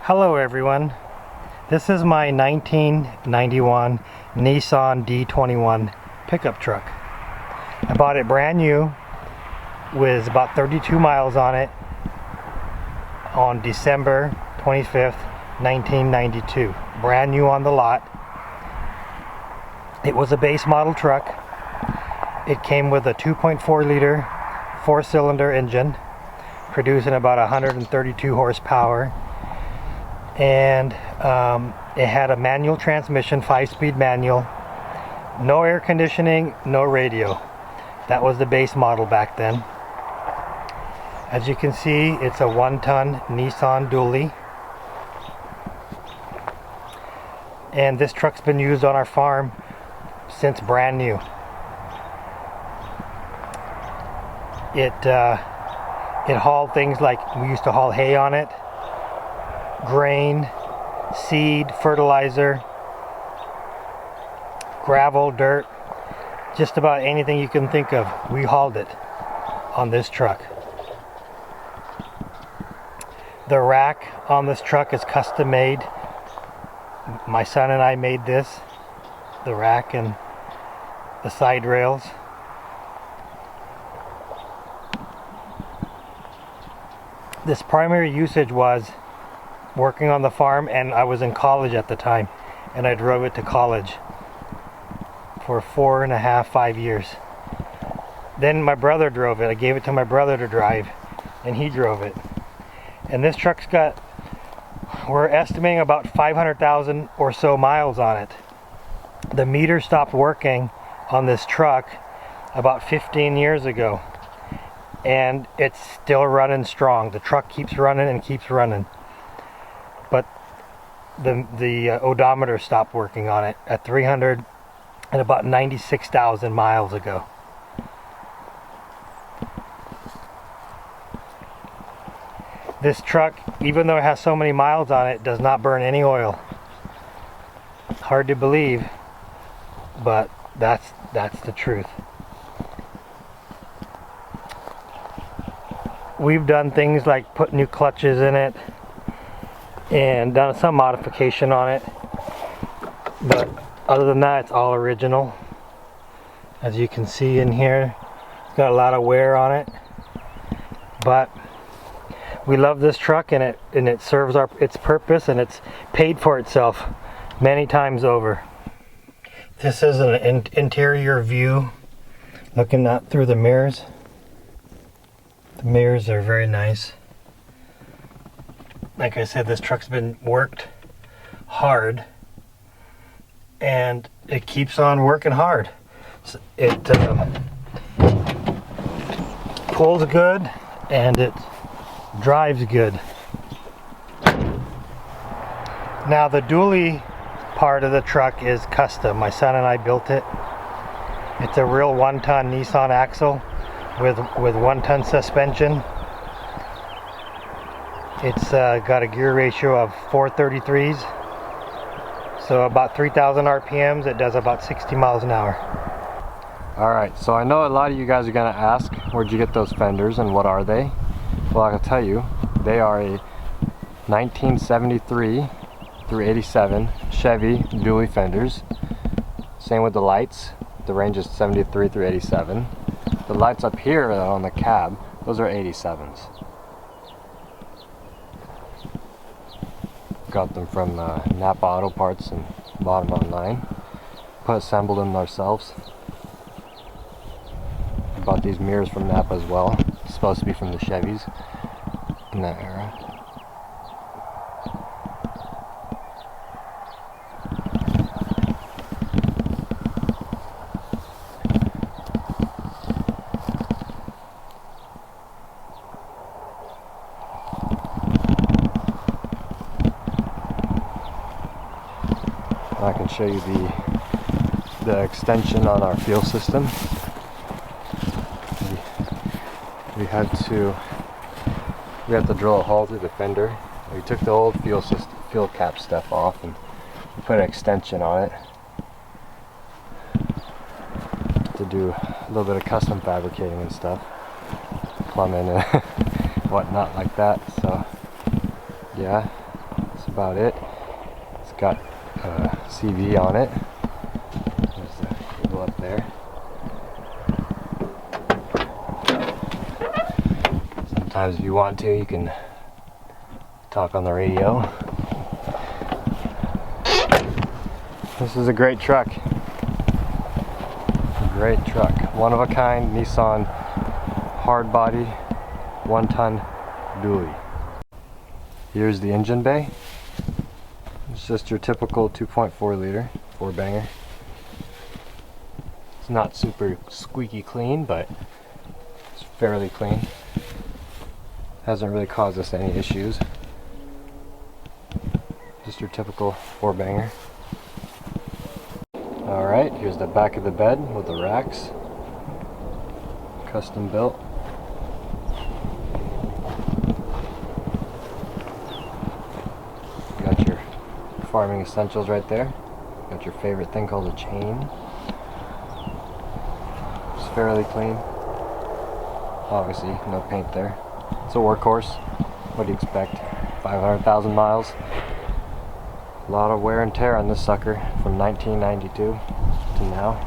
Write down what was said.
Hello everyone, this is my 1991 Nissan D21 pickup truck. I bought it brand new with about 32 miles on it on December 25th, 1992. Brand new on the lot. It was a base model truck. It came with a 2.4 liter 4-cylinder engine producing about 132 horsepower. And it had a manual transmission, 5-speed manual, no air conditioning, no radio. That was the base model back then. As you can see, it's a 1-ton Nissan dually, and this truck's been used on our farm since brand new. It hauled things like, we used to haul hay on it, grain, seed, fertilizer, gravel, dirt, just about anything you can think of. We hauled it on this truck. The rack on this truck is custom made. My son and I made this, the rack and the side rails. This primary usage was working on the farm, and I was in college at the time, and I drove it to college for 5 years. Then my brother drove it. I gave it to my brother to drive, and he drove it. And this truck's got, we're estimating about 500,000 or so miles on it. The meter stopped working on this truck about 15 years ago, and it's still running strong. The truck keeps running and keeps running. But the odometer stopped working on it at 300 and about 96,000 miles ago. This truck, even though it has so many miles on it, does not burn any oil. Hard to believe, but that's the truth. We've done things like put new clutches in it and done some modification on it, but other than that, it's all original. As you can see in here, it's got a lot of wear on it, but we love this truck, and it serves its purpose, and it's paid for itself many times over. This is an interior view looking out through the mirrors. The mirrors are very nice. Like I said, this truck's been worked hard, and it keeps on working hard. So it pulls good, and it drives good. Now the dually part of the truck is custom. My son and I built it. It's a real 1-ton Nissan axle with 1-ton suspension. It's got a gear ratio of 433s, so about 3,000 RPMs. It does about 60 miles an hour. Alright, so I know a lot of you guys are going to ask, where'd you get those fenders and what are they? Well, I can tell you, they are a 1973 through 87 Chevy dually fenders. Same with the lights. The range is 73 through 87. The lights up here on the cab, those are 87s. Got them from Napa Auto Parts and bought them online. Assembled them ourselves. Bought these mirrors from Napa as well. It's supposed to be from the Chevys in that era. I can show you the extension on our fuel system. We had to drill a hole through the fender. We took the old fuel cap stuff off and put an extension on it to do a little bit of custom fabricating and stuff, plumbing and whatnot like that. So yeah, about it. It's got CV on it. There's the cable up there. Sometimes if you want to, you can talk on the radio. This is a great truck. Great truck. One of a kind Nissan Hardbody 1-ton dually. Here's the engine bay. It's just your typical 2.4 liter 4-banger. It's not super squeaky clean, but it's fairly clean. Hasn't really caused us any issues. Just your typical 4-banger. Alright, here's the back of the bed with the racks. Custom built. Got your farming essentials right there. Got your favorite thing called a chain. It's fairly clean. Obviously, no paint there. It's a workhorse. What do you expect? 500,000 miles. A lot of wear and tear on this sucker from 1992 to now.